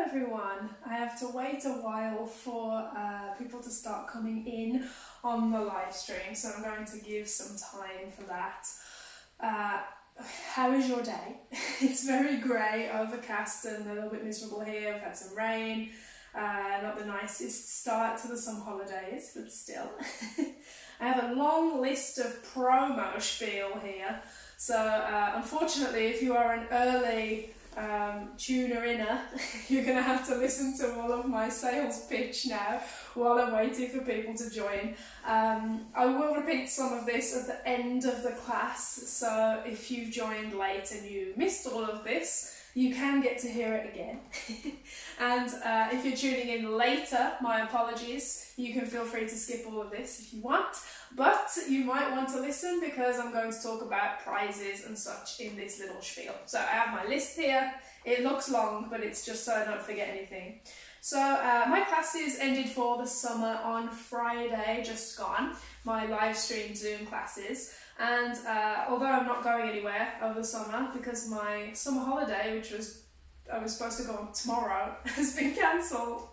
everyone. I have to wait a while for people to start coming in on the live stream, so I'm going to give some time for that. How is your day? It's very grey, overcast and a little bit miserable here. We've had some rain, not the nicest start to the summer holidays, but still. I have a long list of promo spiel here, so unfortunately if you are an early tuner-inner, you're going to have to listen to all of my sales pitch now while I'm waiting for people to join. I will repeat some of this at the end of the class, so if you've joined late and you missed all of this, you can get to hear it again. And if you're tuning in later, my apologies, you can feel free to skip all of this if you want, but you might want to listen because I'm going to talk about prizes and such in this little spiel. So I have my list here. It looks long, but it's just so I don't forget anything. So my classes ended for the summer on Friday, just gone, my live stream Zoom classes. And although I'm not going anywhere over the summer because my summer holiday, which I was supposed to go on tomorrow, has been cancelled.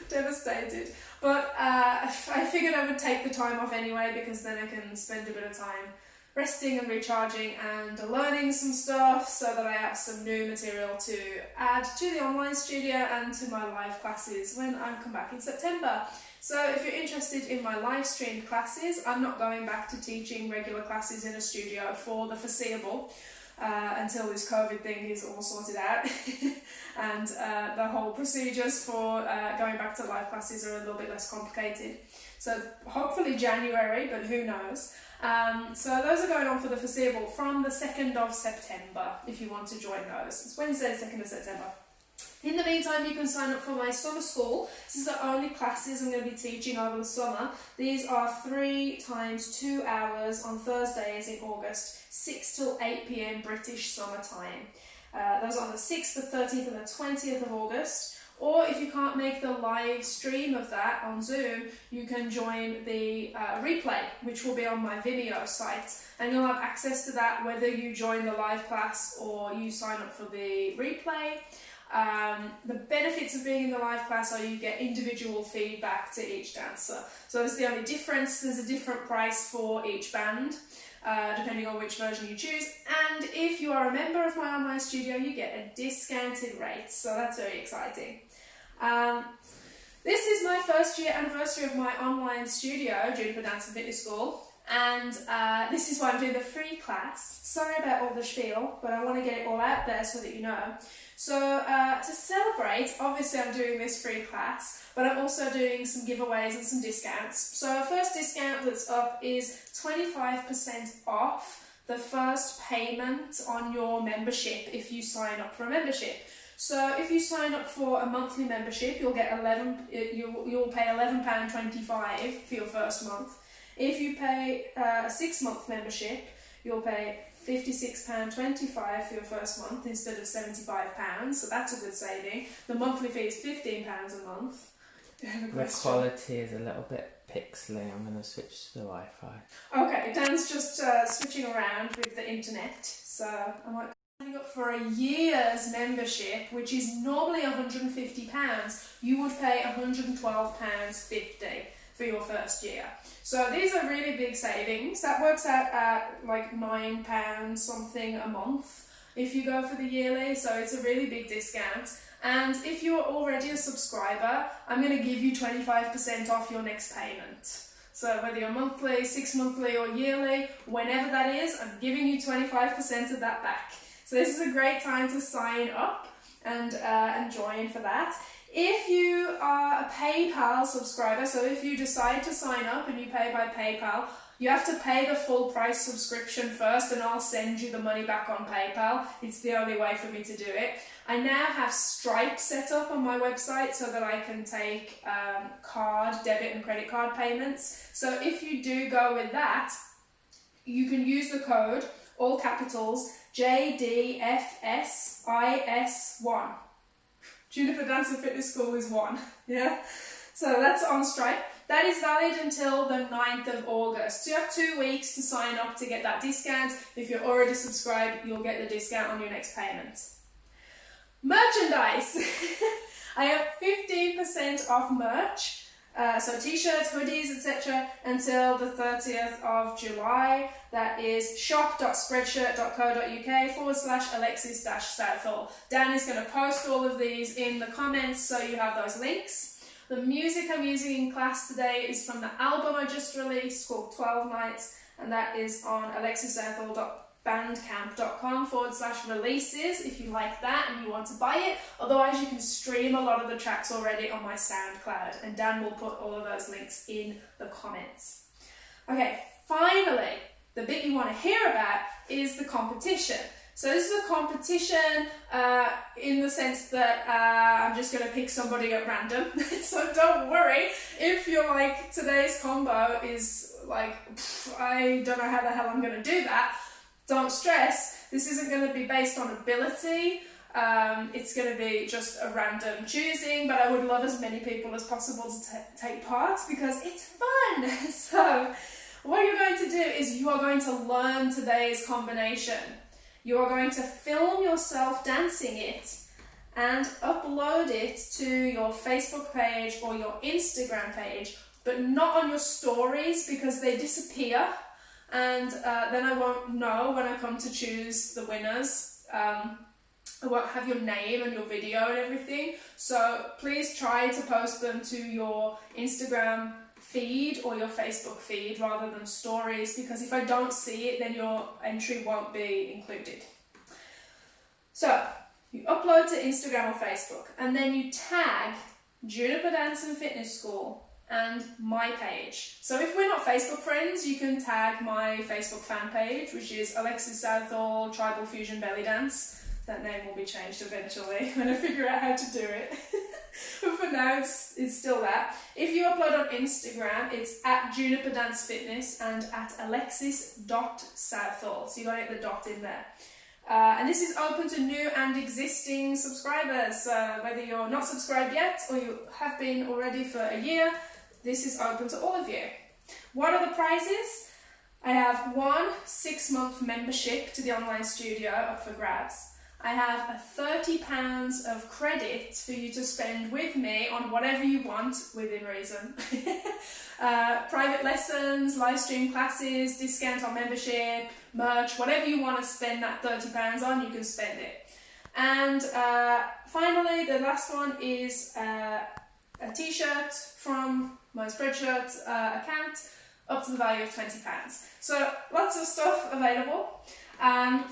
Devastated. But I figured I would take the time off anyway because then I can spend a bit of time resting and recharging and learning some stuff so that I have some new material to add to the online studio and to my live classes when I come back in September. So if you're interested in my live streamed classes, I'm not going back to teaching regular classes in a studio for the foreseeable until this COVID thing is all sorted out and the whole procedures for going back to live classes are a little bit less complicated. So hopefully January, but who knows. So those are going on for the foreseeable from the 2nd of September if you want to join those. It's Wednesday, 2nd of September. In the meantime, you can sign up for my summer school. This is the only classes I'm going to be teaching over the summer. These are 3 times 2 hours on Thursdays in August, 6 till 8 p.m. British summer time. Those are on the 6th, the 13th and the 20th of August. Or if you can't make the live stream of that on Zoom, you can join the replay, which will be on my Vimeo site. And you'll have access to that whether you join the live class or you sign up for the replay. The benefits of being in the live class are you get individual feedback to each dancer. So that's the only difference. There's a different price for each band, depending on which version you choose. And if you are a member of my online studio, you get a discounted rate. So that's very exciting. This is my first year anniversary of my online studio, Bellydance and Fitness School. And this is why I'm doing the free class. Sorry about all the spiel, but I want to get it all out there so that you know. So to celebrate, obviously I'm doing this free class, but I'm also doing some giveaways and some discounts. So first discount that's up is 25% off the first payment on your membership if you sign up for a membership. So if you sign up for a monthly membership, you'll get you'll pay £11.25 for your first month. If you pay a 6-month membership, you'll pay £56.25 for your first month instead of £75, so that's a good saving. The monthly fee is £15 a month. The quality is a little bit pixely. I'm going to switch to the Wi-Fi. Okay, Dan's just switching around with the internet, so I might signing up for a year's membership, which is normally £150. You would pay £112.50 for your first year. So these are really big savings. That works out at like £9 something a month if you go for the yearly, so it's a really big discount. And if you're already a subscriber, I'm going to give you 25% off your next payment. So whether you're monthly, 6 monthly or yearly, whenever that is, I'm giving you 25% of that back. So this is a great time to sign up and join for that. If you are a PayPal subscriber, so if you decide to sign up and you pay by PayPal, you have to pay the full price subscription first and I'll send you the money back on PayPal. It's the only way for me to do it. I now have Stripe set up on my website so that I can take debit and credit card payments. So if you do go with that, you can use the code, all capitals, JDFS1. Juniper Dance and Fitness School is 1, yeah? So that's on Stripe. That is valid until the 9th of August. So you have 2 weeks to sign up to get that discount. If you're already subscribed, you'll get the discount on your next payment. Merchandise. I have 15% off merch. So t-shirts, hoodies, etc. until the 30th of July. That is shop.spreadshirt.co.uk/Alexis-Southall. Dan is going to post all of these in the comments so you have those links. The music I'm using in class today is from the album I just released called 12 Nights, and that is on alexissouthall.bandcamp.com/releases if you like that and you want to buy it. Otherwise you can stream a lot of the tracks already on my SoundCloud, and Dan will put all of those links in the comments. Okay, finally, the bit you want to hear about is the competition. So this is a competition in the sense that I'm just going to pick somebody at random. So don't worry if you're like, today's combo is like, I don't know how the hell I'm going to do that. Don't stress. This isn't going to be based on ability. It's going to be just a random choosing, but I would love as many people as possible to take part because it's fun. So what you're going to do is you are going to learn today's combination. You are going to film yourself dancing it and upload it to your Facebook page or your Instagram page, but not on your stories because they disappear, and then I won't know when I come to choose the winners. I won't have your name and your video and everything, so please try to post them to your Instagram feed or your Facebook feed rather than stories, because if I don't see it then your entry won't be included. So you upload to Instagram or Facebook and then you tag Juniper Dance and Fitness School and my page. So if we're not Facebook friends, you can tag my Facebook fan page, which is Alexis Southall Tribal Fusion Bellydance. That name will be changed eventually when I figure out how to do it. But for now, it's still that. If you upload on Instagram, it's at Juniper Dance Fitness and at alexis.southall. So you got to get the dot in there. And this is open to new and existing subscribers. Whether you're not subscribed yet or you have been already for a year, this is open to all of you. What are the prizes? I have one 6-month membership to the online studio up for grabs. I have a £30 of credit for you to spend with me on whatever you want, within reason. Private lessons, live stream classes, discount on membership, merch, whatever you want to spend that £30 on, you can spend it. And finally, the last one is a t-shirt from my Spreadshirt account, up to the value of £20. So lots of stuff available.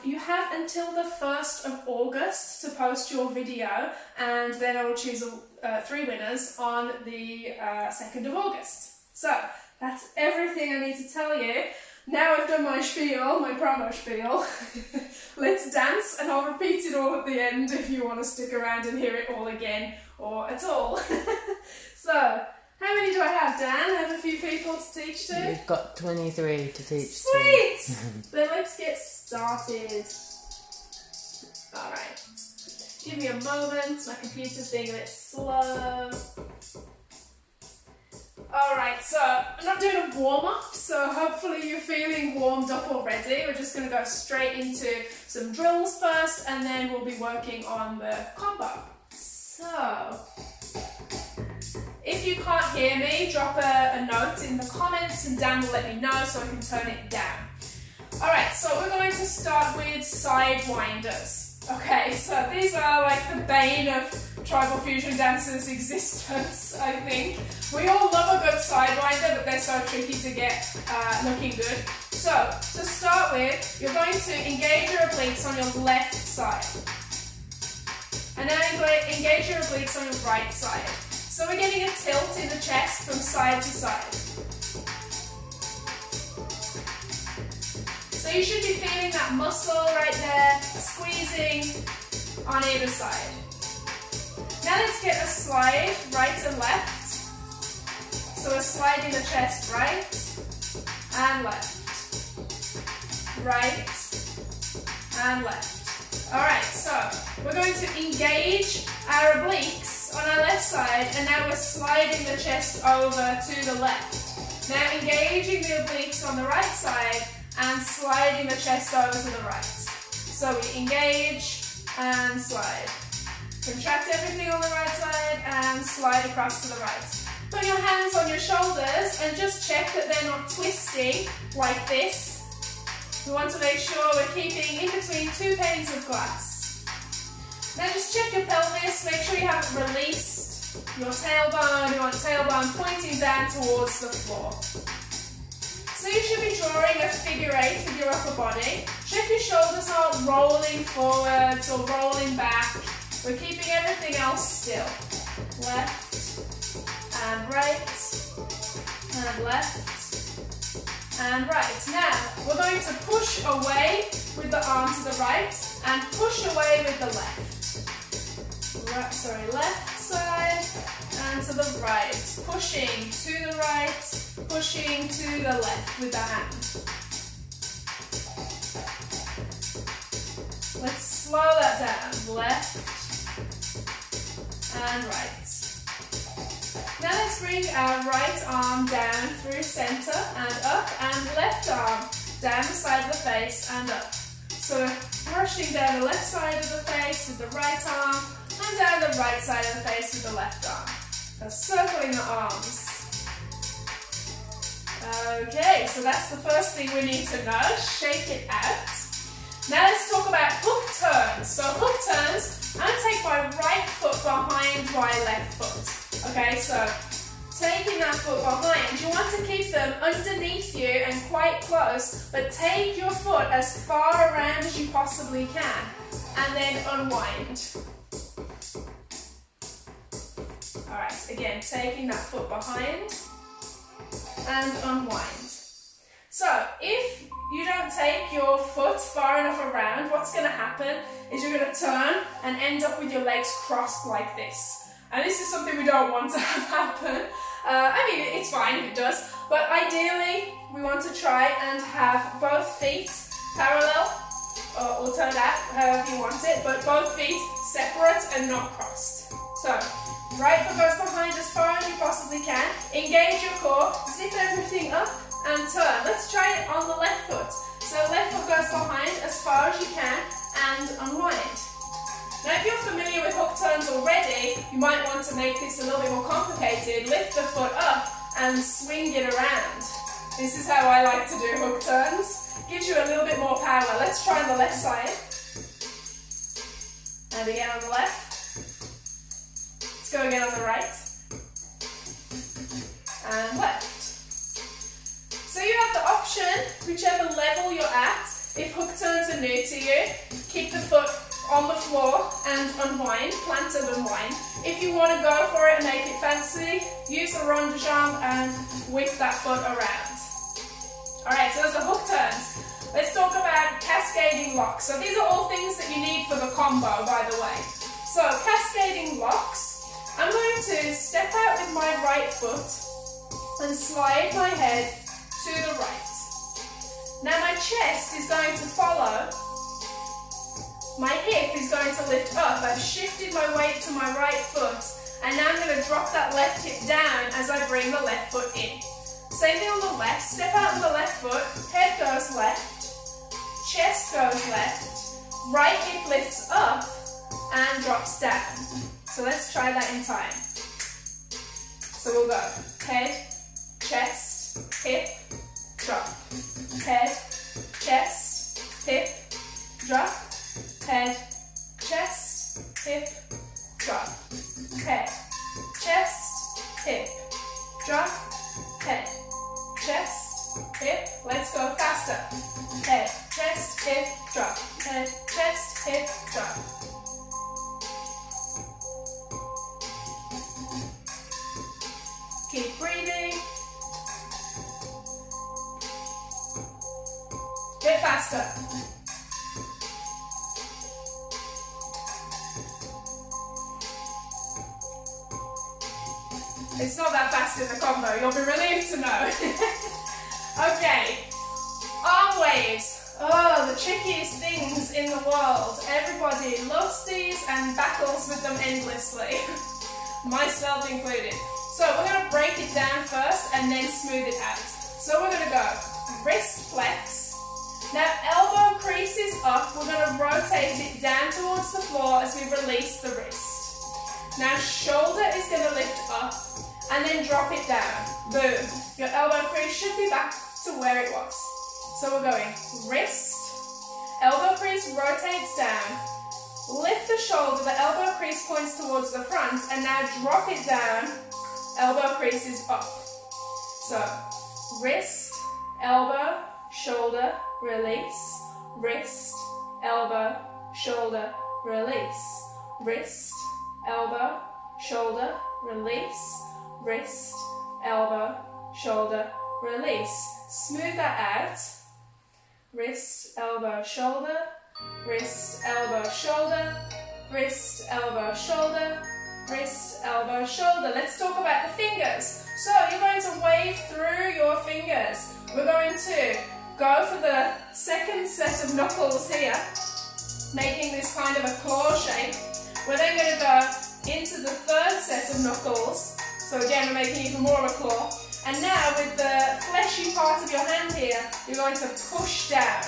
You have until the 1st of August to post your video, and then I will choose 3 winners on the 2nd of August. So that's everything I need to tell you. Now I've done my spiel, my promo spiel. Let's dance, and I'll repeat it all at the end if you want to stick around and hear it all again or at all. So, how many do I have, Dan? I have a few people to teach to. You've got 23 to teach to. Sweet! Then let's get started. Alright. Give me a moment. My computer's being a bit slow. Alright, so I'm not doing a warm-up, so hopefully you're feeling warmed up already. We're just going to go straight into some drills first, and then we'll be working on the combo. So, if you can't hear me, drop a note in the comments and Dan will let me know so I can turn it down. Alright, so we're going to start with Sidewinders. Okay, so these are like the bane of tribal fusion dancers' existence, I think. We all love a good Sidewinder, but they're so tricky to get looking good. So, to start with, you're going to engage your obliques on your left side. And then engage your obliques on your right side. So we're getting a tilt in the chest from side to side. So you should be feeling that muscle right there, squeezing on either side. Now let's get a slide, right and left. So we're sliding the chest right and left. Right and left. Alright, so we're going to engage our obliques on our left side, and now we're sliding the chest over to the left. Now engaging the obliques on the right side and sliding the chest over to the right. So we engage and slide. Contract everything on the right side and slide across to the right. Put your hands on your shoulders and just check that they're not twisting like this. We want to make sure we're keeping in between two panes of glass. Now just check your pelvis, make sure you haven't released your tailbone. You want tailbone pointing down towards the floor. So you should be drawing a figure 8 with your upper body. Check your shoulders aren't rolling forwards or rolling back. We're keeping everything else still. Left and right and left and right. Now we're going to push away with the arm to the right and push away with the left. Left side and to the right. Pushing to the right, pushing to the left with the hand. Let's slow that down. Left and right. Now let's bring our right arm down through center and up, and left arm down the side of the face and up. So brushing down the left side of the face with the right arm, and down the right side of the face with the left arm. So circling the arms. Okay, so that's the first thing we need to know. Shake it out. Now let's talk about hook turns. So hook turns, I'm going to take my right foot behind my left foot. Okay, so taking that foot behind, you want to keep them underneath you and quite close, but take your foot as far around as you possibly can, and then unwind. Alright, again, taking that foot behind and unwind. So, if you don't take your foot far enough around, what's going to happen is you're going to turn and end up with your legs crossed like this. And this is something we don't want to have happen. I mean, it's fine if it does, but ideally we want to try and have both feet parallel, or turned out however you want it, but both feet separate and not crossed. So, right foot goes behind as far as you possibly can, engage your core, zip everything up and turn. Let's try it on the left foot. So left foot goes behind as far as you can and unwind. Now if you're familiar with hook turns already, you might want to make this a little bit more complicated. Lift the foot up and swing it around. This is how I like to do hook turns. Gives you a little bit more power. Let's try on the left side. And again on the left. Let's go again on the right. And left. So you have the option, whichever level you're at. If hook turns are new to you, keep the foot on the floor and unwind, planted unwind. If you want to go for it and make it fancy, use the rond de jambe and whip that foot around. Alright, so those are hook turns. Let's talk about cascading locks. So these are all things that you need for the combo, by the way. So cascading locks, I'm going to step out with my right foot and slide my head to the right. Now my chest is going to follow. My hip is going to lift up. I've shifted my weight to my right foot, and now I'm going to drop that left hip down as I bring the left foot in. Same thing on the left. Step out with the left foot, head goes left, chest goes left, right hip lifts up and drops down. So let's try that in time. So we'll go head, chest, hip, drop, head, chest, hip, drop, head, chest, hip, drop, head, chest, hip, drop, head, chest, hip. Let's go faster. Head, chest, hip, drop, head, chest, hip, drop. Keep breathing. Get faster. It's not that fast in the combo, you'll be relieved to know. Okay, arm waves. Oh, the trickiest things in the world. Everybody loves these and battles with them endlessly, myself included. So we're going to break it down first and then smooth it out. So we're going to go wrist flex, Now elbow crease is up, we're going to rotate it down towards the floor as we release the wrist. Now shoulder is going to lift up and then drop it down. Boom. Your elbow crease should be back to where it was. So we're going wrist, elbow crease rotates down, lift the shoulder, the elbow crease points towards the front, and now drop it down, elbow crease is up. So wrist, elbow, shoulder, release, wrist, elbow, shoulder, release, wrist, elbow, shoulder, release, wrist, elbow, shoulder, release. Smooth that out. Wrist, elbow, shoulder, wrist, elbow, shoulder, wrist, elbow, shoulder, wrist, elbow, shoulder. Let's talk about the fingers. So you're going to wave through your fingers. We're going to go for the second set of knuckles here, making this kind of a claw shape. We're then going to go into the third set of knuckles. So again, we're making even more of a claw. And now with the fleshy part of your hand here, you're going to push down.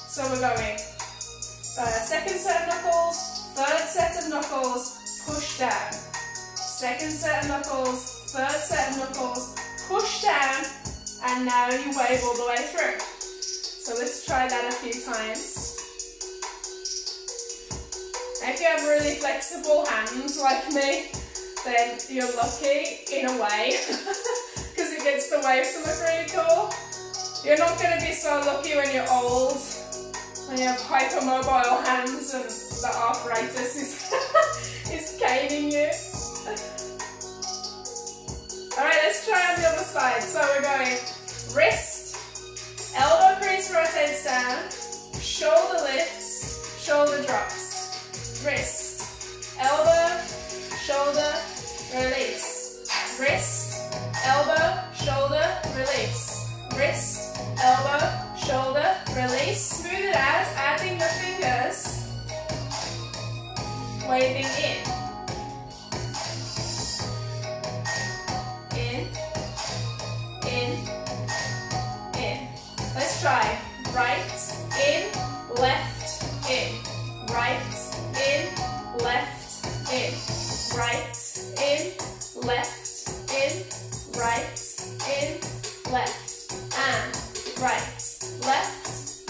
So we're going second set of knuckles, third set of knuckles, push down. Second set of knuckles, third set of knuckles, push down, and now you wave all the way through. So let's try that a few times. Now if you have really flexible hands like me, then you're lucky in a way, because it gets the wave to look really cool. You're not going to be so lucky when you're old, when you have hypermobile hands and the arthritis is caning you. Alright, let's try on the other side. So we're going wrist, elbow crease rotates down, shoulder lifts, shoulder drops. Wrist, elbow, shoulder, release. Wrist, elbow, shoulder, release. Wrist, elbow, shoulder, release. Smooth it out, adding the fingers, waving in. In. Let's try. Right, in, left, in. Right, in, left, in. Right, in, left, in. Right, in, left, and right, left,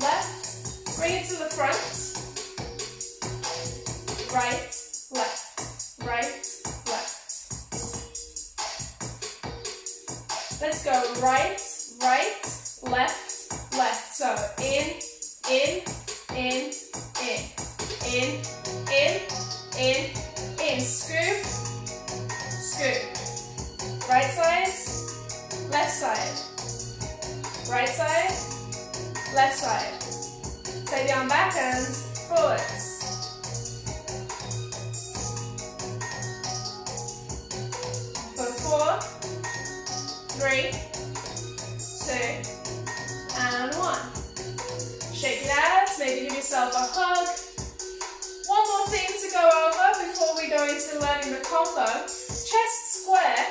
left. Bring it to the front. Right, left, left. Let's go right, left. So in. Scoop. Right side, left side. Right side, left side. Take the arm back and forwards. For 4, 3, 2, and 1. Shake it out, maybe give yourself a hug. One more thing to go over before we go into learning the combo. Chest square,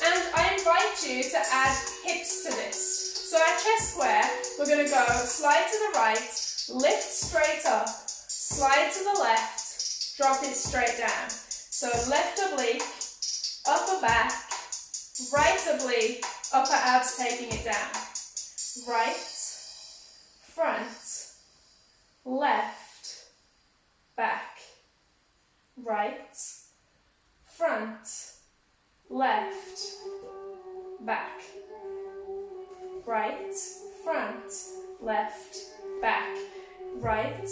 and I invite you to add hips to this. So our chest square, we're going to go slide to the right, lift straight up, slide to the left, drop it straight down. So left oblique, upper back, right oblique, upper abs taking it down. Right, front, left, back. Right, front, left, back. Right, front, left, back. Right,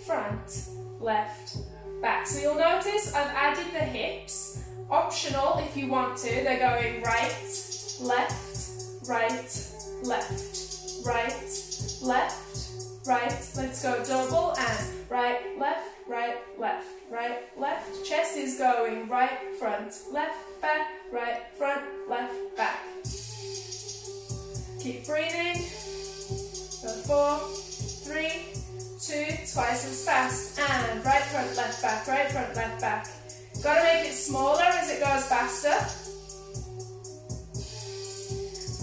front, left, back. So you'll notice I've added the hips. Optional if you want to. They're going right, left, left, right. Let's go double and right, left, right, left. Chest is going right, front, left, back, right, front, left, back. Keep breathing. Go 4, 3, 2, twice as fast. And right front, left, back, right front, left, back. Gotta make it smaller as it goes faster.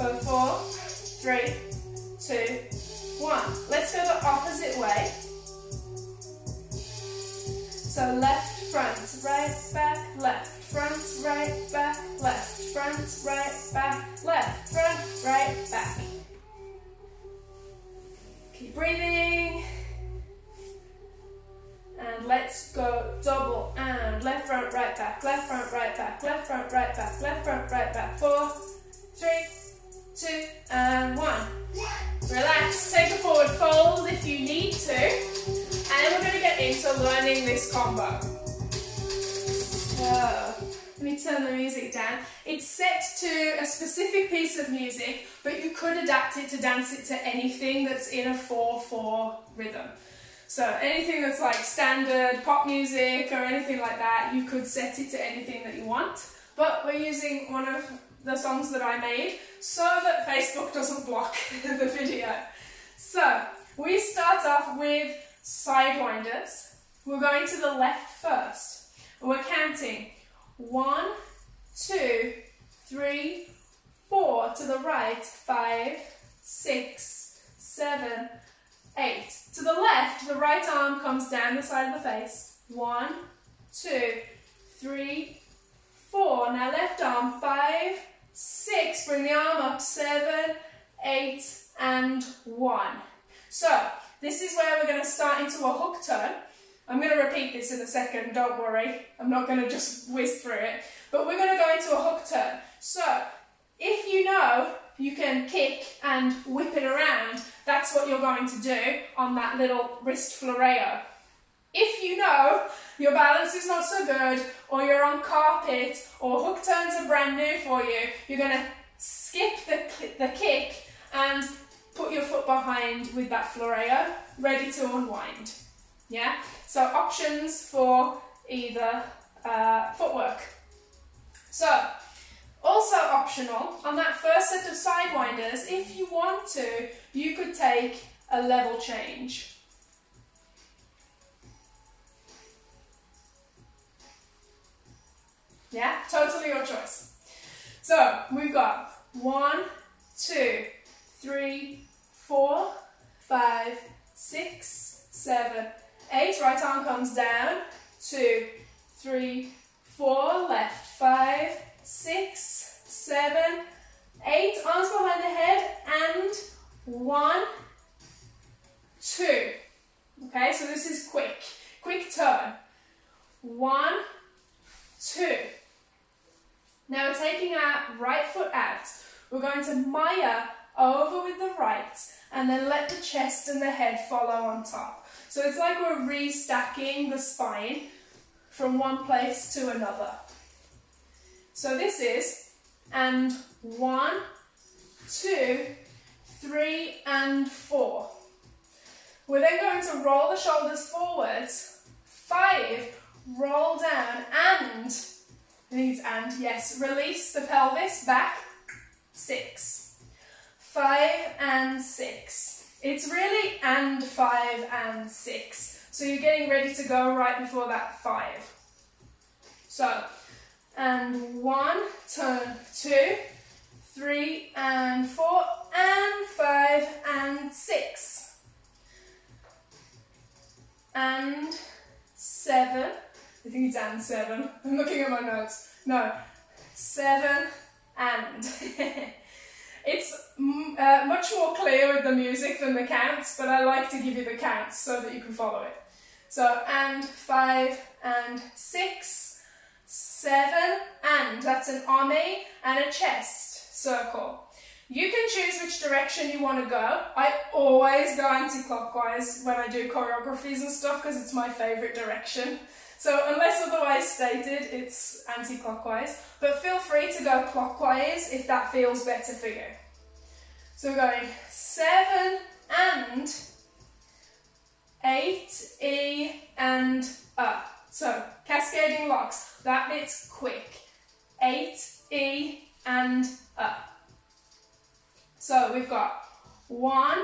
Go 4, 3, 2, 1. Let's go the opposite way. So left, front, right, back, left, front, right, back, left, front, right, back, left, front, right, back. Keep breathing. And let's go double and left, front, right, back, left, front, right, back, left, front, right, back, left, front, right, back. 4, 3, 2, and 1. Relax, take a forward fold if you need to. And we're going to get into learning this combo. So, let me turn the music down. It's set to a specific piece of music, but you could adapt it to dance it to anything that's in a 4/4 rhythm. So anything that's like standard pop music or anything like that, you could set it to anything that you want. But we're using one of the songs that I made so that Facebook doesn't block the video. So we start off with Sidewinders. We're going to the left first. We're counting 1, 2, 3, 4 to the right, 5, 6, 7, 8. To the left, the right arm comes down the side of the face. 1, 2, 3, 4. Now left arm, 5, 6. Bring the arm up, 7, 8, and 1. So this is where we're going to start into a hook turn. I'm going to repeat this in a second, don't worry. I'm not going to just whiz through it. But we're going to go into a hook turn. So if you know you can kick and whip it around, that's what you're going to do on that little wrist floreo. If you know your balance is not so good, or you're on carpet, or hook turns are brand new for you, you're going to skip the kick and put your foot behind with that floreo, ready to unwind. Yeah? So options for either footwork. So, also optional, on that first set of sidewinders, if you want to, you could take a level change. Yeah, totally your choice. So, we've got 1, 2, 3, 4, 5, 6, 7, 8. Right arm comes down. 2, 3, 4. Left. 5, 6, 7, 8. Arms behind the head. And 1, 2. Okay, so this is quick. Quick turn. 1, 2. Now we're taking our right foot out. We're going to mire over with the right and then let the chest and the head follow on top. So it's like we're restacking the spine from one place to another. So this is, and 1, 2, 3, and 4. We're then going to roll the shoulders forwards. 5, roll down, and, I think it's and, yes, release the pelvis back. 6, 5, and 6. It's really and 5 and 6. So you're getting ready to go right before that 5. So, and 1, turn 2, 3, and 4, and 5, and 6. And 7. I think it's and 7. I'm looking at my notes. No. 7 and. It's much more clear with the music than the counts, but I like to give you the counts so that you can follow it. So, and 5 and 6, 7, and that's an arm and a chest circle. You can choose which direction you want to go. I always go anti-clockwise when I do choreographies and stuff because it's my favourite direction. So unless otherwise stated, it's anti-clockwise. But feel free to go clockwise if that feels better for you. So we're going 7 and 8, E, and up. So cascading locks, that bit's quick. 8, E, and up. So we've got 1,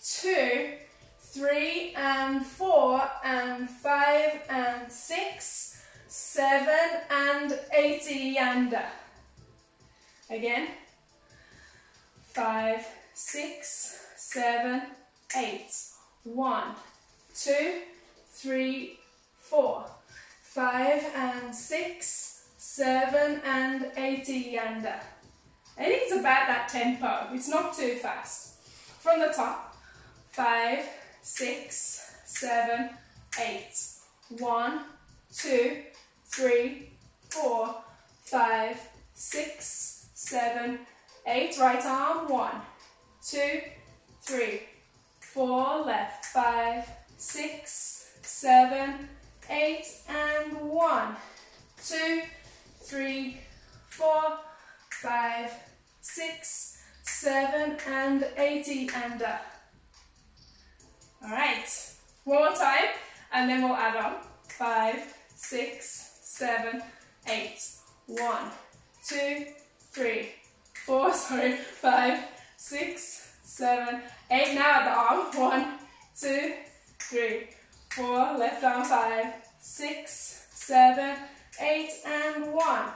2, 3, and 4, and 5, and 6, 7, and 8, and again. 5, 6, 7, 8. 1, 2, 3, 4, 5 and 6, 7 and 8 yanda. I think it's about that tempo. It's not too fast. From the top, 5, 6, 7, 8. 1, 2, 3, 4, 5, 6, 7, 8. Right arm. 1, 2, 3, 4. Left. 5, 6, 7, 8. And 1, 2, 3, 4, 5, 6, 7 and 80 and up. Alright, one more time and then we'll add on. 5, 6, 7, 8. 1, 2, 3, 4, 5, 6, 7, 8. Now at the arm. 1, 2, 3, 4. Left arm. 5, 6, 7, 8 and 1,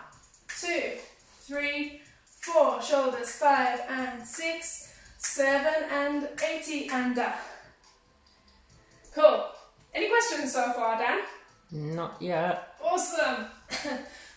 2, 3, 4. Shoulders. 5 and 6, 7 and 80 and up. Cool. Any questions so far, Dan? Not yet. Awesome.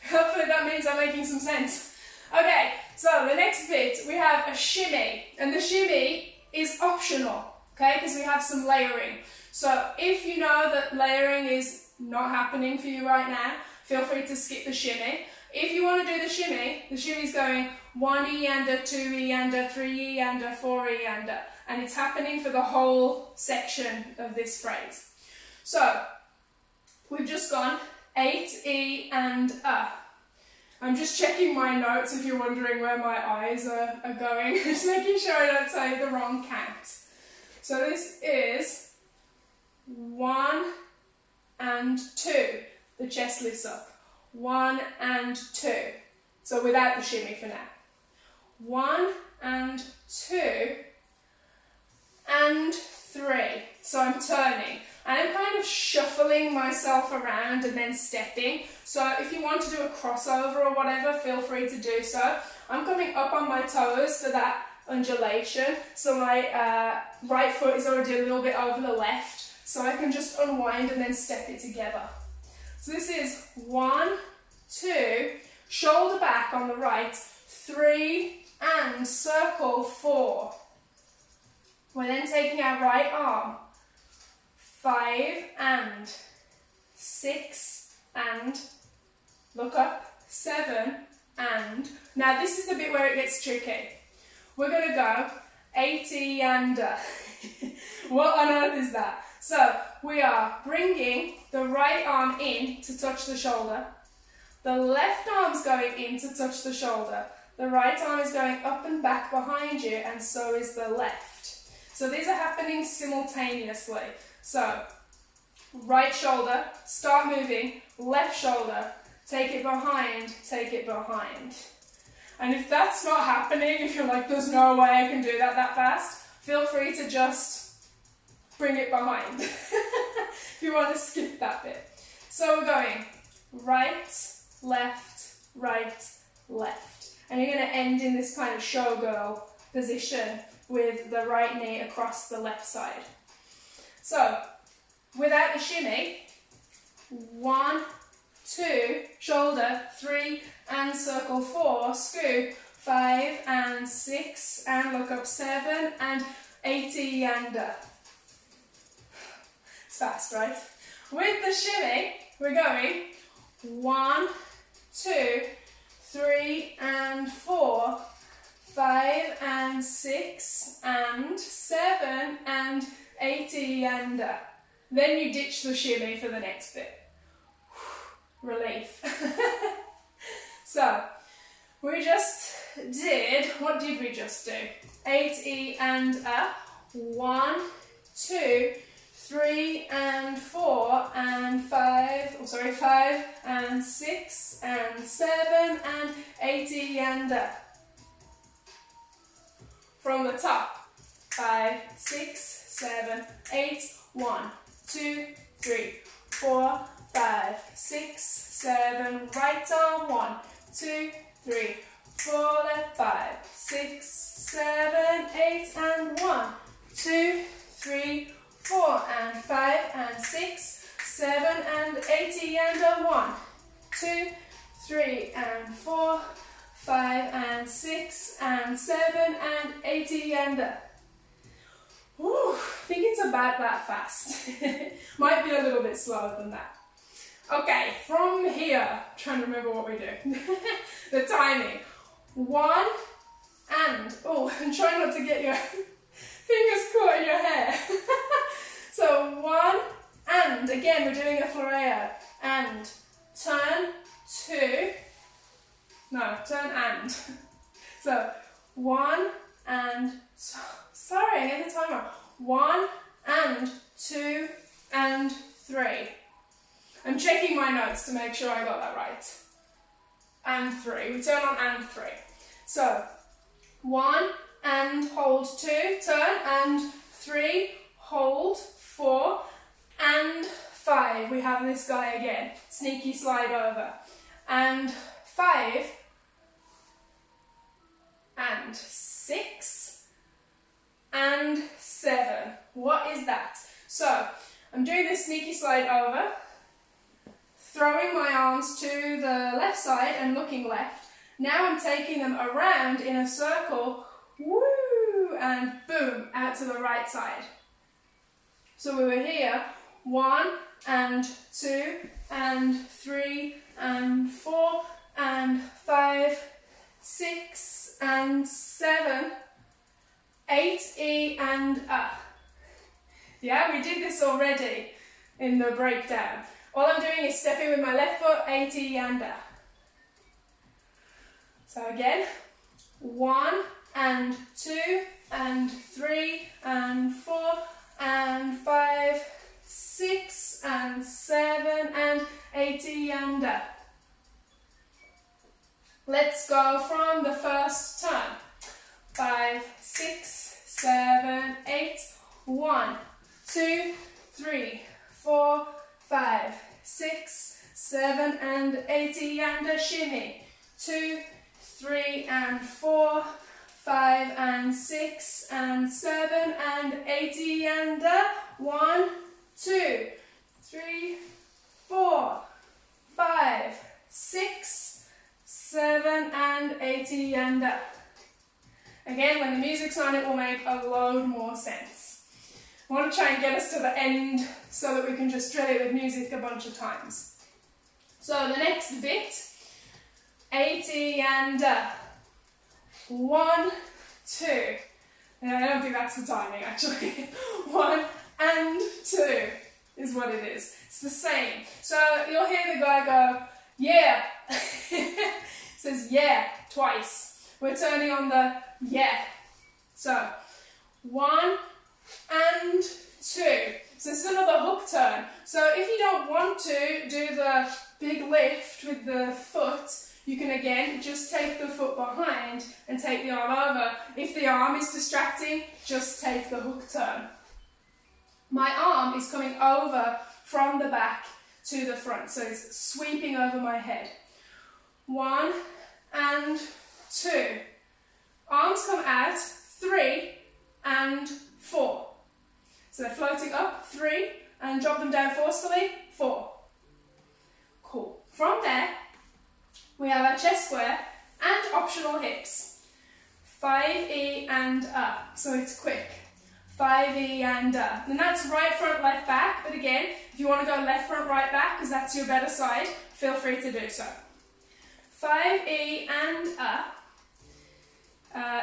Hopefully that means I'm making some sense. Okay, so the next bit we have a shimmy, and the shimmy is optional, okay, because we have some layering. So if you know that layering is not happening for you right now, feel free to skip the shimmy. If you want to do the shimmy is going 1 eander, 2 eander, 3 eander, 4 eander, and it's happening for the whole section of this phrase. So we've just gone 8 E and A. I'm just checking my notes if you're wondering where my eyes are going, just making sure I don't say the wrong count. So this is 1 and 2, the chest lifts up. 1 and 2, so without the shimmy for now. 1 and 2 and 3, so I'm turning. And I'm kind of shuffling myself around and then stepping. So if you want to do a crossover or whatever, feel free to do so. I'm coming up on my toes for that undulation. So my right foot is already a little bit over the left. So I can just unwind and then step it together. So this is 1, 2, shoulder back on the right, 3 and circle 4. We're then taking our right arm. 5 and 6 and look up, 7 and, now this is the bit where it gets tricky. We're going to go 80 and what on earth is that? So we are bringing the right arm in to touch the shoulder. The left arm's going in to touch the shoulder. The right arm is going up and back behind you, and so is the left. So these are happening simultaneously. So, right shoulder, start moving, left shoulder, take it behind, take it behind. And if that's not happening, if you're like, there's no way I can do that fast, feel free to just bring it behind. If you want to skip that bit. So we're going right, left, left. And you're going to end in this kind of showgirl position with the right knee across the left side. So, without the shimmy, 1, 2, shoulder, 3 and circle 4, scoop, 5 and 6 and look up, 7 and 80 and it's fast, right? With the shimmy, we're going 1, 2, 3 and 4, 5 and 6 and 7 and 80 and then you ditch the shimmy for the next bit. Relief. So, we just did, what did we just do? 8 and 1, 2, 3 and 4 and 5 and 6 and 7 and 80 and from the top. 5, 6, 7, 8, 1, 2, 3, 4, 5, 6, 7, right arm, 1, 2, 3, 4, left, 5, 6, 7, 8, and 1, 2, 3, 4, and 5, and 6, 7, and 80, and 1, 2, 3, and 4, 5, and 6, and 7, and 80, and Ooh, I think it's about that fast. Might be a little bit slower than that. Okay, from here, I'm trying to remember what we do. The timing. 1 and, and try not to get your fingers caught in your hair. So 1 and, again we're doing a floreo, and turn 2, no, turn and. So 1 and, sorry, I get the timer. 1 and 2 and 3. I'm checking my notes to make sure I got that right. And 3. We turn on and 3. So 1 and hold 2, turn, and 3, hold 4, and 5. We have this guy again. Sneaky slide over. And 5 and 6 and 7. What is that? So I'm doing this sneaky slide over, throwing my arms to the left side and looking left. Now I'm taking them around in a circle, woo, and boom, out to the right side. So we were here, 1 and 2 and 3 and 4 and 5, 6 and 7, 8, E and up. Yeah, we did this already in the breakdown. All I'm doing is stepping with my left foot, 8, E and up. So again, 1 and 2 and 3 and 4 and 5, 6 and 7 and 8, E and up. Let's go from the first turn. 5, 6, 7, 8, 1, 2, 3, 4, 5, 6, 7, and 80, and a shimmy. 2, 3, and 4, 5, and 6, and 7, and 80, and a 1, 2, 3, 4, 5, 6, 7, and 80, and up. Again, when the music's on, it will make a load more sense. I want to try and get us to the end so that we can just drill it with music a bunch of times. So the next bit, 80 and 1, 2. I don't think that's the timing actually. 1 and 2 is what it is. It's the same. So you'll hear the guy go, yeah. It says yeah twice. We're turning on the yeah. So 1 and 2. So this is another hook turn. So if you don't want to do the big lift with the foot, you can again just take the foot behind and take the arm over. If the arm is distracting, just take the hook turn. My arm is coming over from the back to the front, so it's sweeping over my head. 1 and 2. Arms come out, 3 and 4. So they're floating up, 3, and drop them down forcefully, 4. Cool. From there, we have our chest square and optional hips. 5E and up, so it's quick. 5E and up. And that's right front, left back, but again, if you want to go left front, right back, because that's your better side, feel free to do so. 5E and up.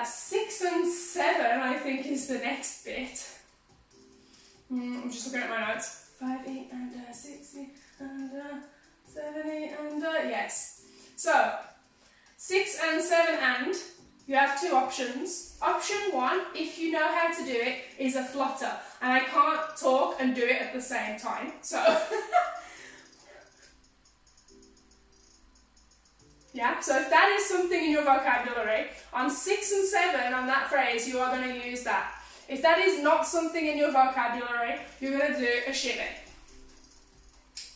6 and 7, I think, is the next bit. I'm just looking at my notes. 5E and 6E and 7E and yes. So 6 and 7 and you have two options. Option 1, if you know how to do it, is a flutter, and I can't talk and do it at the same time. So yeah, so if that is something in your vocabulary, on 6 and 7 on that phrase, you are going to use that. If that is not something in your vocabulary, you're going to do a shimmy.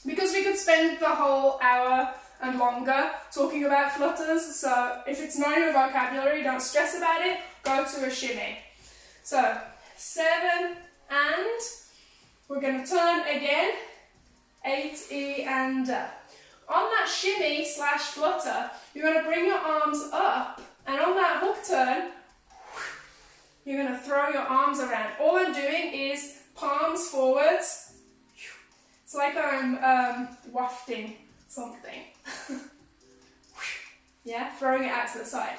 Because we could spend the whole hour and longer talking about flutters, so if it's not in your vocabulary, don't stress about it, go to a shimmy. So 7 and we're going to turn again, 8E and up. On that shimmy slash flutter, you're going to bring your arms up, and on that hook turn, you're going to throw your arms around. All I'm doing is palms forwards. It's like I'm wafting something. Yeah, throwing it out to the side.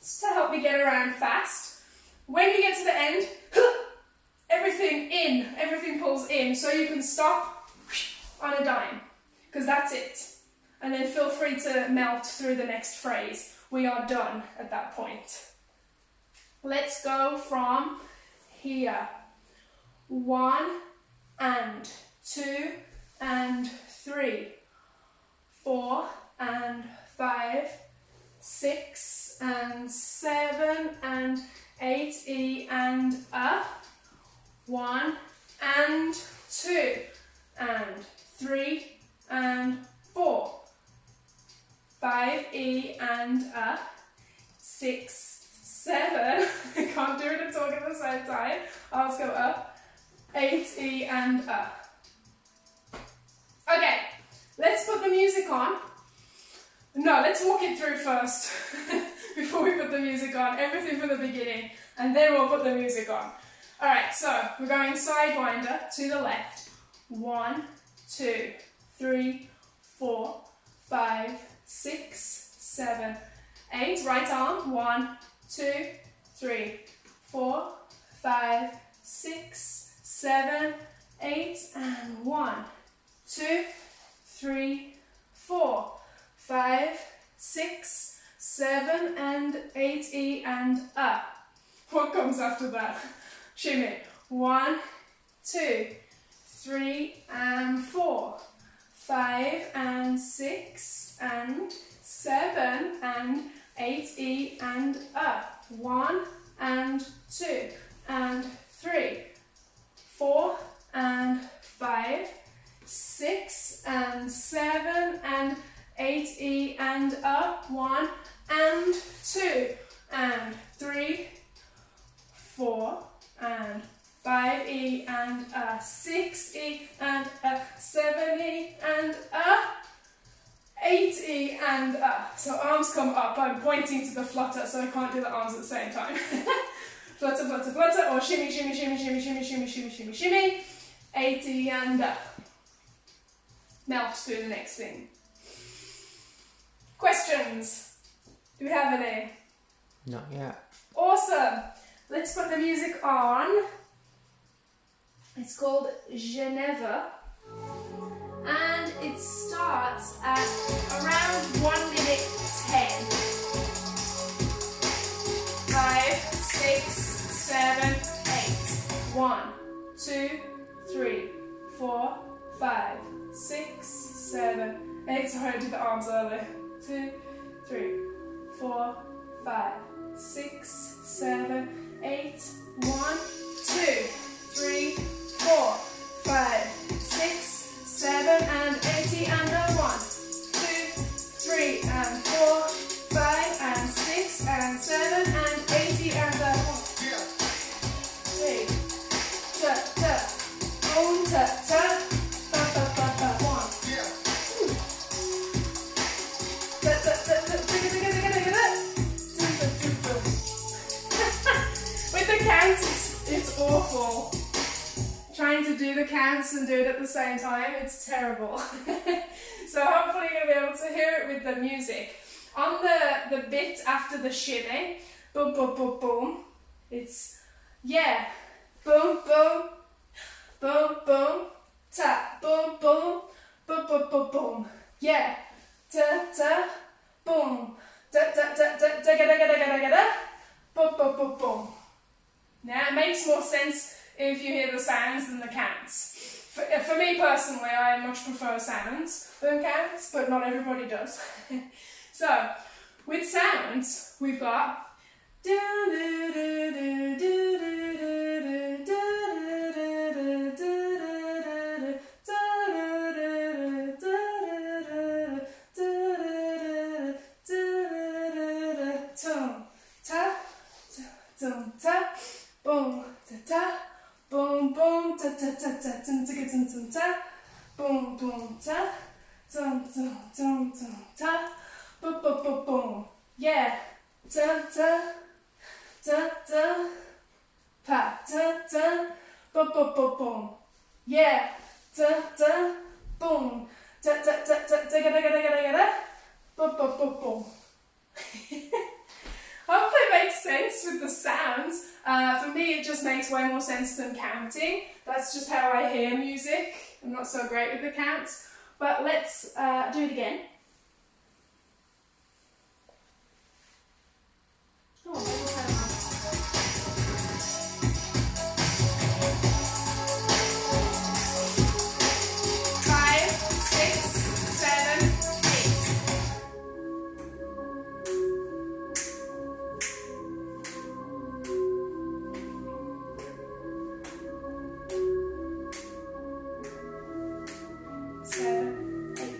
Just to help me get around fast. When you get to the end, everything pulls in, so you can stop on a dime, because that's it. And then feel free to melt through the next phrase. We are done at that point. Let's go from here. 1 and 2 and 3, 4 and 5, 6 and 7 and 8E and up. 1 and 2 and 3 and 4, 5E and up, 6, 7, I can't do it and talk at the same time, I'll just go up, 8E and up. Okay, let's put the music on. No, let's walk it through first, before we put the music on, everything from the beginning, and then we'll put the music on. Alright, so we're going Sidewinder to the left. 1, 2, 3, 4, 5, 6, 7, 8. Right arm. 1, 2, 3, 4, 5, 6, 7, 8, and 1, 2, 3, 4, 5, 6, 7, and 8E and up. What comes after that? Shimmy. 1, 2, 3 and 4, 5 and 6 and 7 and 8E and up. 1 and 2 and 3, 4 and 5, 6 and 7 and 8E and up. 1 and 2 and 3, 4 and 5E and 6E and 7E and 8E and So arms come up. I'm pointing to the flutter, so I can't do the arms at the same time. Flutter, flutter, flutter, or shimmy, shimmy, shimmy, shimmy, shimmy, shimmy, shimmy, shimmy, shimmy. 8E and melt through the next thing. Questions? Do we have any? Not yet. Awesome. Let's put the music on. It's called Geneva, and it starts at around 1 minute 10. 5, 6, 7, 8. 1, 2, 3, 4, 5, 6, 7, 8. Sorry, I did the arms earlier. 2, 3, 4, 5, 6, 7, 8. 1, 2, 3, 4, 5, 6, 7, and 80 and 1, 2, 3 and 4, 5 and 6 and 7 and 80 and 1, 3, ta ta, boom ta ta, ba ba ba ba 1, ta ta ta ta, with the counts, it's awful. Trying to do the counts and do it at the same time, it's terrible. So hopefully you're going to be able to hear it with the music. On the bit after the shimmy, boom, boom, boom, boom, it's, yeah, boom, boom, boom, boom, ta, boom, boom, boom, boom, boom, boom, yeah, ta, ta, boom, da, da, da, da, da, da, da, da, da, da, boom, boom, boom, boom. Now it makes more sense if you hear the sounds than the counts. For me personally, I much prefer sounds than counts, but not everybody does. So, with sounds, we've got ta, boom, ta, ta, boom, boom, ta. Dum, dum, dum, dum, ta. Boom, boom, boom, boom. Yeah. Da, da. Da, da. Pa, da, da. Boom, boom, boom, boom. Yeah. Da, da. Boom. Da, da, da, da, da, da, da, da, da, da. Boom, boom, boom, boom. Hopefully it makes sense with the sounds. For me, it just makes way more sense than counting. That's just how I hear music. I'm not so great with the counts. But let's do it again. Oh, maybe kind of. 5, 6, 7, 8. 7, 8.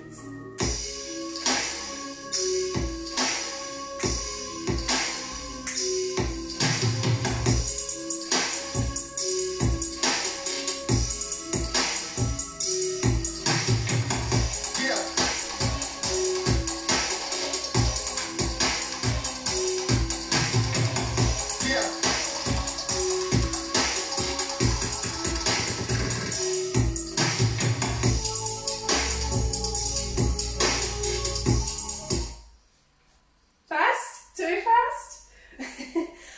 Fast? Too fast?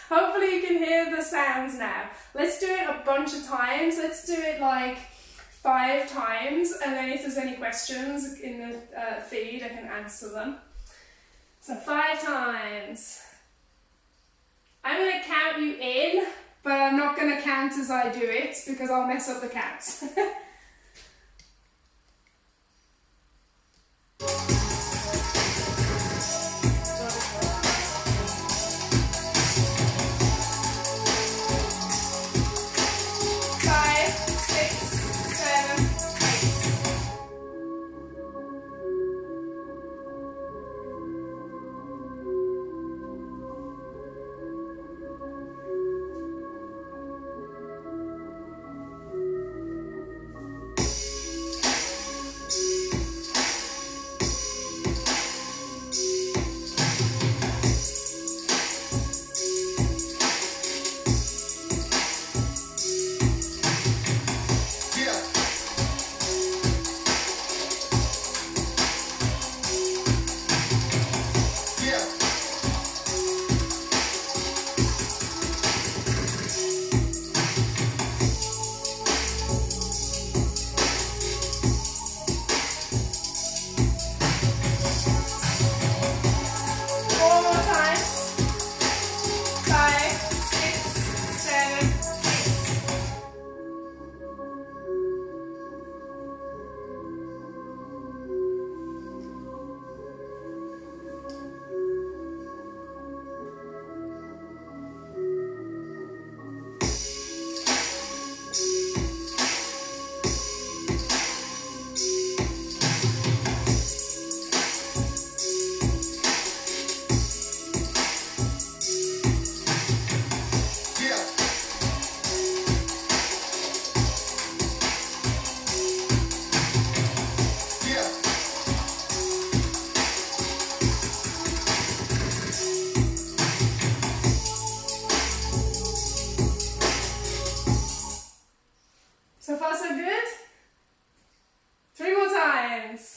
Hopefully you can hear the sounds now. Let's do it a bunch of times. Let's do it like 5 times, and then if there's any questions in the feed, I can answer them. So 5 times. I'm going to count you in, but I'm not going to count as I do it because I'll mess up the counts. So far so good? 3 more times.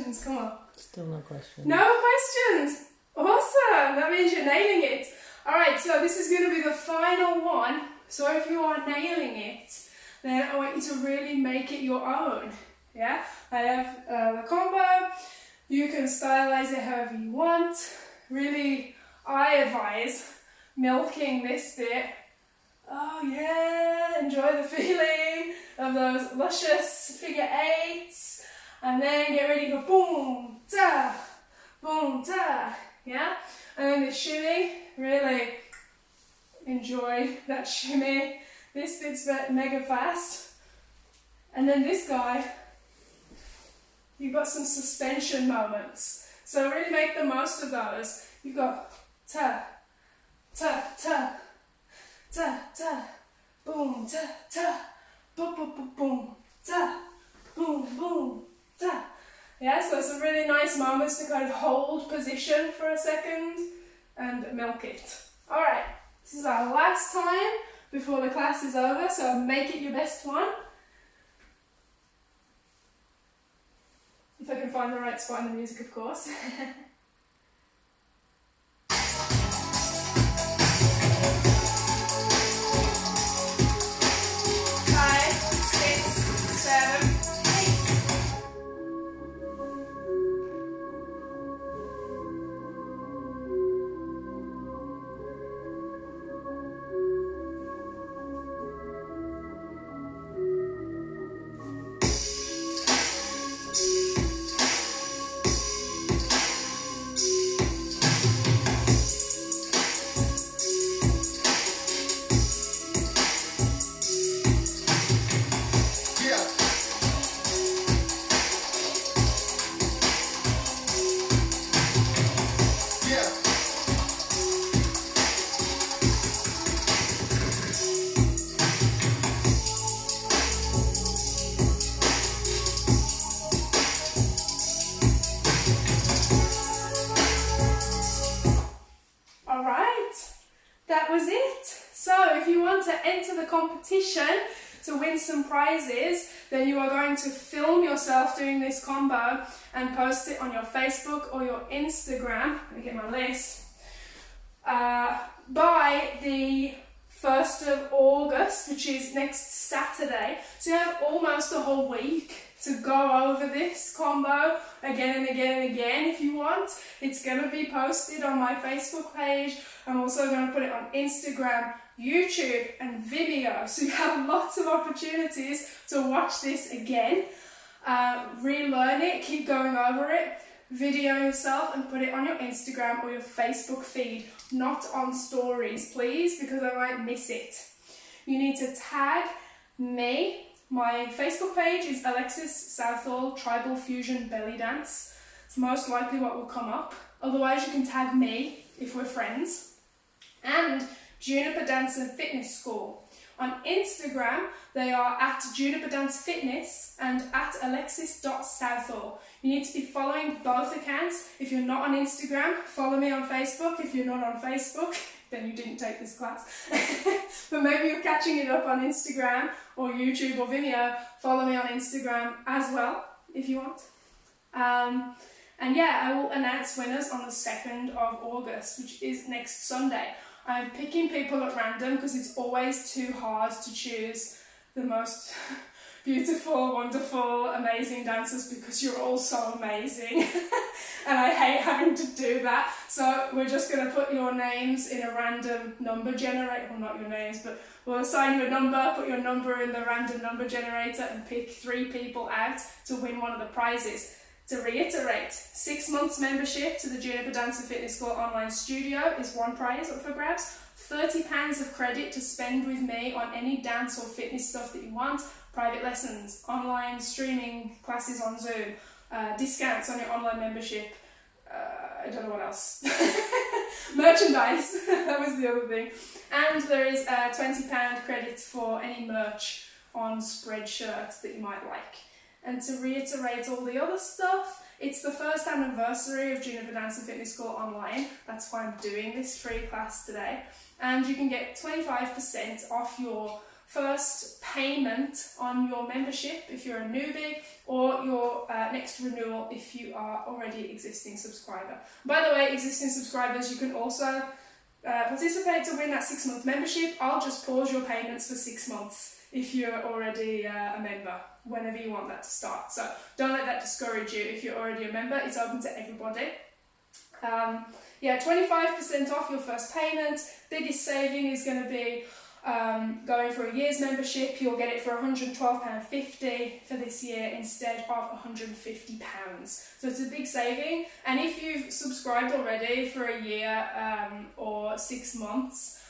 questions? Come on. Still no questions. No questions! Awesome! That means you're nailing it. Alright, so this is going to be the final one. So if you are nailing it, then I want you to really make it your own. Yeah? I have the combo. You can stylize it however you want. Really, I advise milking this bit. Oh yeah, enjoy the feeling of those luscious figure eights. And then get ready for boom, ta, yeah? And then the shimmy, really enjoy that shimmy. This bit's mega fast. And then this guy, you've got some suspension moments. So really make the most of those. You've got ta, ta, ta, ta, ta, boom, ta, ta, boom, boom, boom, boom, ta, boom, boom, ta. Yeah, so some really nice moments to kind of hold position for a second and milk it. Alright, this is our last time before the class is over, so make it your best one. If I can find the right spot in the music, of course. 5, 6, 7, 8. That was it. So if you want to enter the competition to win some prizes, then you are going to film yourself doing this combo and post it on your Facebook or your Instagram. Let me get my list. By the 1st of August, which is next Saturday. So you have almost a whole week to go over this combo again and again and again if you want. It's going to be posted on my Facebook page. I'm also going to put it on Instagram, YouTube and Vimeo. So you have lots of opportunities to watch this again, relearn it, keep going over it, video yourself and put it on your Instagram or your Facebook feed, not on stories, please, because I might miss it. You need to tag me. My Facebook page is Alexis Southall Tribal Fusion Bellydance. It's most likely what will come up. Otherwise, you can tag me if we're friends. And Juniper Dance and Fitness School. On Instagram, they are at Juniper Dance Fitness and at alexis.southall. You need to be following both accounts. If you're not on Instagram, follow me on Facebook. If you're not on Facebook, then you didn't take this class. But maybe you're catching it up on Instagram or YouTube or Vimeo. Follow me on Instagram as well, if you want. And yeah, I will announce winners on the 2nd of August, which is next Sunday. I'm picking people at random because it's always too hard to choose the most beautiful, wonderful, amazing dancers because you're all so amazing. And I hate having to do that. So we're just going to put your names in a random number generator. Well, not your names, but we'll assign you a number, put your number in the random number generator and pick 3 people out to win one of the prizes. To reiterate, 6 months membership to the Juniper Dance and Fitness School online studio is one prize up for grabs. £30 of credit to spend with me on any dance or fitness stuff that you want. Private lessons, online streaming classes on Zoom, discounts on your online membership. I don't know what else. Merchandise, that was the other thing. And there is a £20 credit for any merch on spread shirts that you might like. And to reiterate all the other stuff, it's the 1st anniversary of Juniper Dance and Fitness School online. That's why I'm doing this free class today. And you can get 25% off your first payment on your membership if you're a newbie, or your next renewal if you are already existing subscriber. By the way, existing subscribers, you can also participate to win that 6-month membership. I'll just pause your payments for 6 months if you're already a member, whenever you want that to start. So don't let that discourage you. If you're already a member, it's open to everybody. Yeah, 25% off your first payment. Biggest saving is going to be going for a year's membership. You'll get it for £112.50 for this year instead of £150. So it's a big saving. And if you've subscribed already for a year or 6 months,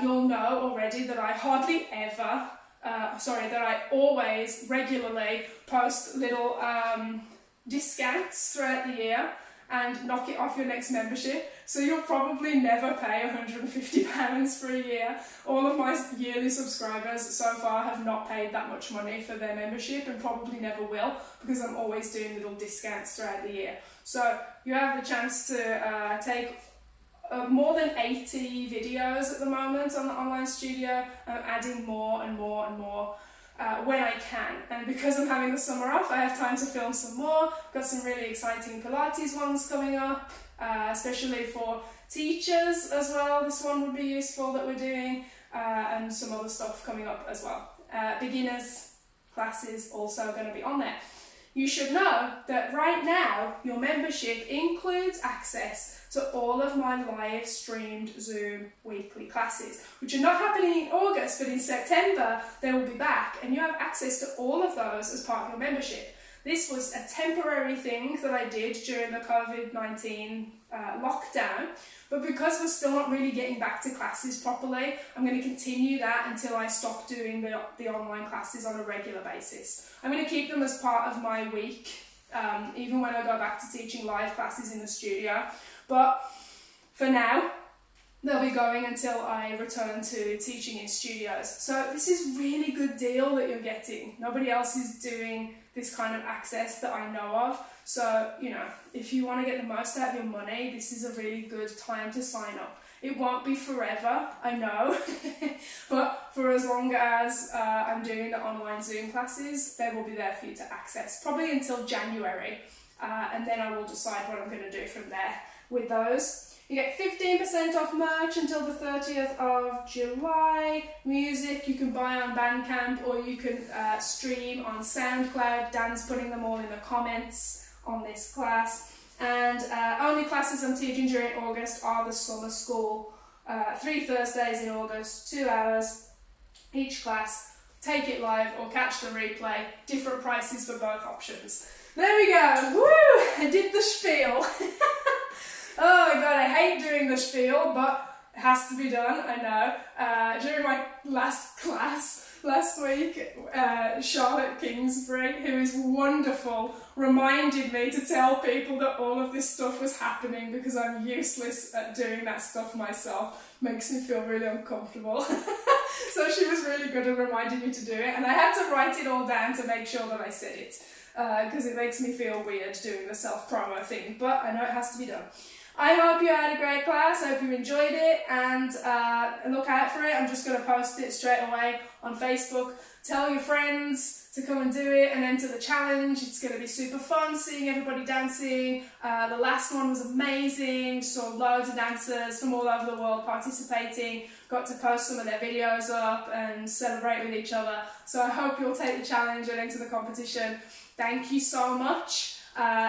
you'll know already that I hardly ever, that I always regularly post little discounts throughout the year and knock it off your next membership. So you'll probably never pay £150 for a year. All of my yearly subscribers so far have not paid that much money for their membership, and probably never will, because I'm always doing little discounts throughout the year. So you have the chance to take more than 80 videos at the moment on the online studio. I'm adding more and more and more when I can, and because I'm having the summer off, I have time to film some more. Got some really exciting Pilates ones coming up, especially for teachers as well. This one would be useful that we're doing, and some other stuff coming up as well. Beginners classes also going to be on there. You should know that right now your membership includes access to all of my live streamed Zoom weekly classes, which are not happening in August, but in September they will be back, and you have access to all of those as part of your membership. This was a temporary thing that I did during the COVID-19 lockdown, but because we're still not really getting back to classes properly, I'm going to continue that until I stop doing the online classes on a regular basis. I'm going to keep them as part of my week, even when I go back to teaching live classes in the studio. But for now, they'll be going until I return to teaching in studios. So this is a really good deal that you're getting. Nobody else is doing this kind of access that I know of. So, you know, if you want to get the most out of your money, this is a really good time to sign up. It won't be forever, I know, but for as long as I'm doing the online Zoom classes, they will be there for you to access, probably until January, and then I will decide what I'm going to do from there with those. You get 15% off merch until the 30th of July. Music you can buy on Bandcamp, or you can stream on SoundCloud. Dan's putting them all in the comments on this class. And only classes I'm teaching during August are the summer school. 3 Thursdays in August, 2 hours each class. Take it live or catch the replay. Different prices for both options. There we go. Woo! I did the spiel. Oh my god, I hate doing the spiel, but it has to be done, I know. During my last class last week, Charlotte Kingsbury, who is wonderful, reminded me to tell people that all of this stuff was happening, because I'm useless at doing that stuff myself. Makes me feel really uncomfortable. So she was really good at reminding me to do it, and I had to write it all down to make sure that I said it, because it makes me feel weird doing the self-promo thing, but I know it has to be done. I hope you had a great class, I hope you enjoyed it, and look out for it. I'm just going to post it straight away on Facebook. Tell your friends to come and do it and enter the challenge. It's going to be super fun seeing everybody dancing. The last one was amazing, saw loads of dancers from all over the world participating, got to post some of their videos up and celebrate with each other. So I hope you'll take the challenge and enter the competition. Thank you so much.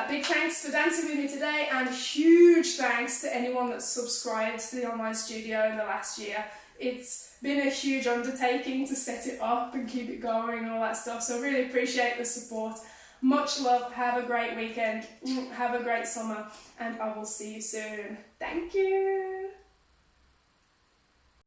Big thanks for dancing with me today, and huge thanks to anyone that's subscribed to the online studio in the last year. It's been a huge undertaking to set it up and keep it going and all that stuff, so really appreciate the support. Much love, have a great weekend, have a great summer, and I will see you soon. Thank you!